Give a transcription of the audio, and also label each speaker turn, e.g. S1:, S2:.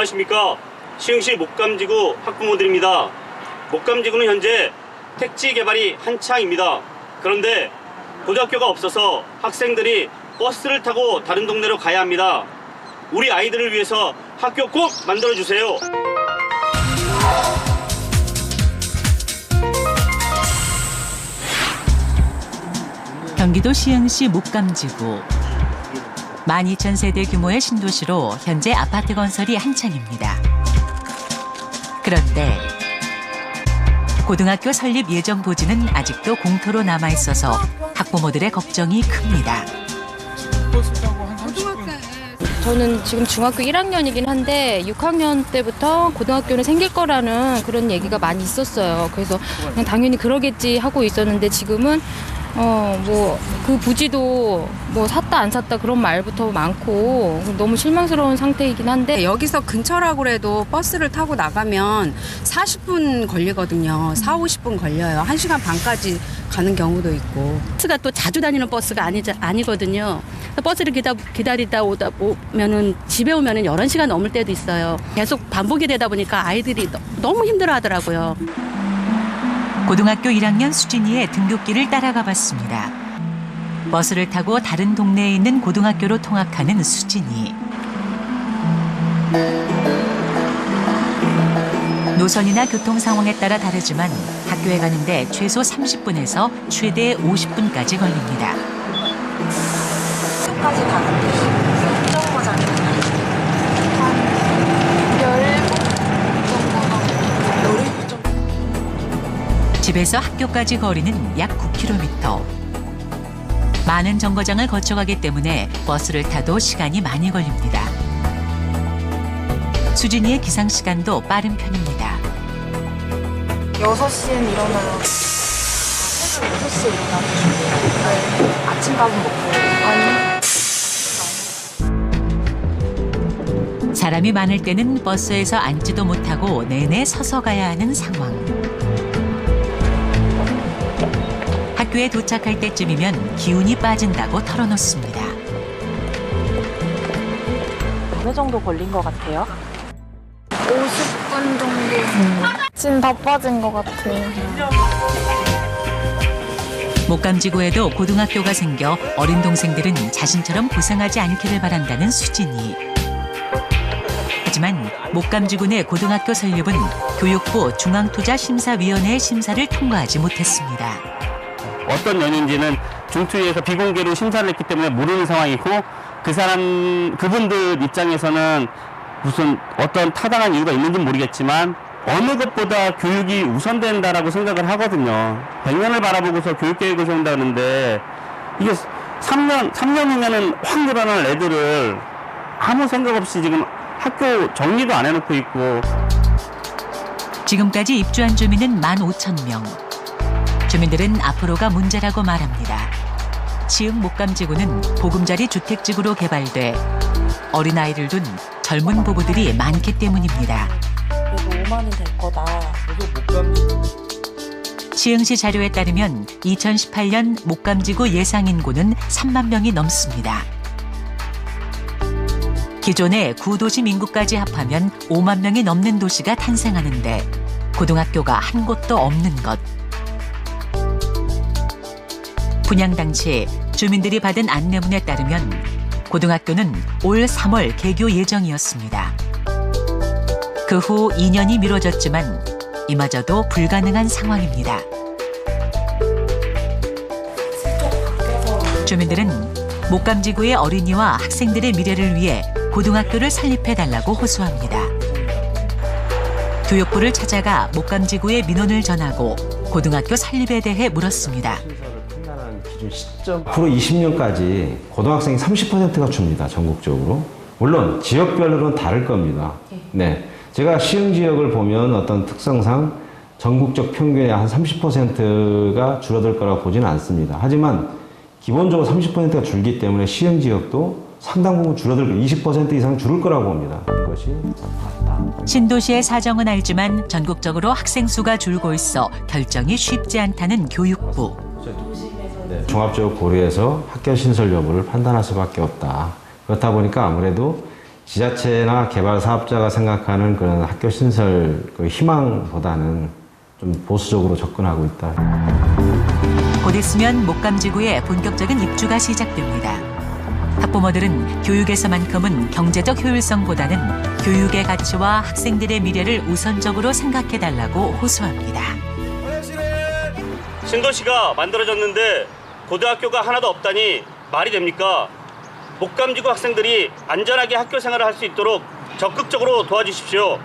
S1: 안녕하십니까. 시흥시 목감지구 학부모들입니다. 목감지구는 현재 택지 개발이 한창입니다. 그런데 고등학교가 없어서 학생들이 버스를 타고 다른 동네로 가야 합니다. 우리 아이들을 위해서 학교 꼭 만들어주세요.
S2: 경기도 시흥시 목감지구 12,000세대 규모의 신도시로 현재 아파트 건설이 한창입니다. 그런데 고등학교 설립 예정 부지는 아직도 공터로 남아있어서 학부모들의 걱정이 큽니다.
S3: 저는 지금 중학교 1학년이긴 한데 6학년 때부터 고등학교는 생길 거라는 그런 얘기가 많이 있었어요. 그래서 그냥 당연히 그러겠지 하고 있었는데 지금은 그 부지도 샀다 안 샀다 그런 말부터 많고 너무 실망스러운 상태이긴 한데
S4: 여기서 근처라고 해도 버스를 타고 나가면 40분 걸리거든요. 40-50분 걸려요. 1시간 반까지 가는 경우도 있고.
S5: 버스가 또 자주 다니는 버스가 아니거든요. 버스를 기다리다 오면은 집에 오면은 11시간 넘을 때도 있어요. 계속 반복이 되다 보니까 아이들이 너무 힘들어 하더라고요.
S2: 고등학교 1학년 수진이의 등굣길을 따라가 봤습니다. 버스를 타고 다른 동네에 있는 고등학교로 통학하는 수진이. 노선이나 교통 상황에 따라 다르지만 학교에 가는데 최소 30분에서 최대 50분까지 걸립니다.
S6: 까지 가는데 어떤 거잖아요. 한 17 정도.
S2: 집에서 학교까지 거리는 약 9km. 많은 정거장을 거쳐가기 때문에 버스를 타도 시간이 많이 걸립니다. 수진이의 기상 시간도 빠른 편입니다.
S6: 6시엔 일어나요. 새벽 6시에 일어나고 네. 아침밥은 먹고. 아니.
S2: 사람이 많을 때는 버스에서 앉지도 못하고 내내 서서 가야 하는 상황. 학교에 도착할 때쯤이면 기운이 빠진다고 털어놓습니다.
S6: 어느 정도 걸린 것 같아요?
S7: 50분 정도. 지금 다 빠진 것 같아요.
S2: 목감지구에도 고등학교가 생겨 어린 동생들은 자신처럼 고생하지 않기를 바란다는 수진이. 하지만 목감지구 내 고등학교 설립은 교육부 중앙투자심사위원회의 심사를 통과하지 못했습니다.
S1: 어떤 연인지는 중투위에서 비공개로 심사를 했기 때문에 모르는 상황이고 그분들 입장에서는 무슨 어떤 타당한 이유가 있는지는 모르겠지만 어느 것보다 교육이 우선된다라고 생각을 하거든요. 100년을 바라보고서 교육계획을 세운다는데 이게 3년이면은 확 늘어날 애들을 아무 생각 없이 지금 학교 정리도 안 해놓고 있고.
S2: 지금까지 입주한 주민은 15,000명. 주민들은 앞으로가 문제라고 말합니다. 시흥 목감지구는 보금자리 주택지구로 개발돼 어린아이를 둔 젊은 부부들이 많기 때문입니다.
S6: 그래도 5만은 될 거다.
S2: 시흥시 자료에 따르면 2018년 목감지구 예상인구는 3만 명이 넘습니다. 기존의 구도심 인구까지 합하면 5만 명이 넘는 도시가 탄생하는데 고등학교가 한 곳도 없는 것. 분양 당시 주민들이 받은 안내문에 따르면 고등학교는 올 3월 개교 예정이었습니다. 그 후 2년이 미뤄졌지만 이마저도 불가능한 상황입니다. 주민들은 목감지구의 어린이와 학생들의 미래를 위해 고등학교를 설립해달라고 호소합니다. 교육부를 찾아가 목감지구에 민원을 전하고 고등학교 설립에 대해 물었습니다.
S8: 기준 시점 앞으로 20년까지 고등학생이 30%가 줍니다. 전국적으로. 물론 지역별로는 다를 겁니다. 네, 제가 시흥 지역을 보면 어떤 특성상 전국적 평균의 한 30%가 줄어들 거라고 보지는 않습니다. 하지만 기본적으로 30%가 줄기 때문에 시흥 지역도 상당 부분 줄어들 거예요. 20% 이상 줄을 거라고 봅니다. 이것이 맞다.
S2: 신도시의 사정은 알지만 전국적으로 학생 수가 줄고 있어 결정이 쉽지 않다는 교육부.
S8: 네, 종합적으로 고려해서 학교 신설 여부를 판단할 수밖에 없다. 그렇다 보니까 아무래도 지자체나 개발 사업자가 생각하는 그런 학교 신설 그 희망보다는 좀 보수적으로 접근하고 있다.
S2: 곧 있으면 목감지구에 본격적인 입주가 시작됩니다. 학부모들은 교육에서만큼은 경제적 효율성보다는 교육의 가치와 학생들의 미래를 우선적으로 생각해달라고 호소합니다.
S1: 신도시가 만들어졌는데 고등학교가 하나도 없다니 말이 됩니까? 목감지구 학생들이 안전하게 학교 생활을 할 수 있도록 적극적으로 도와주십시오.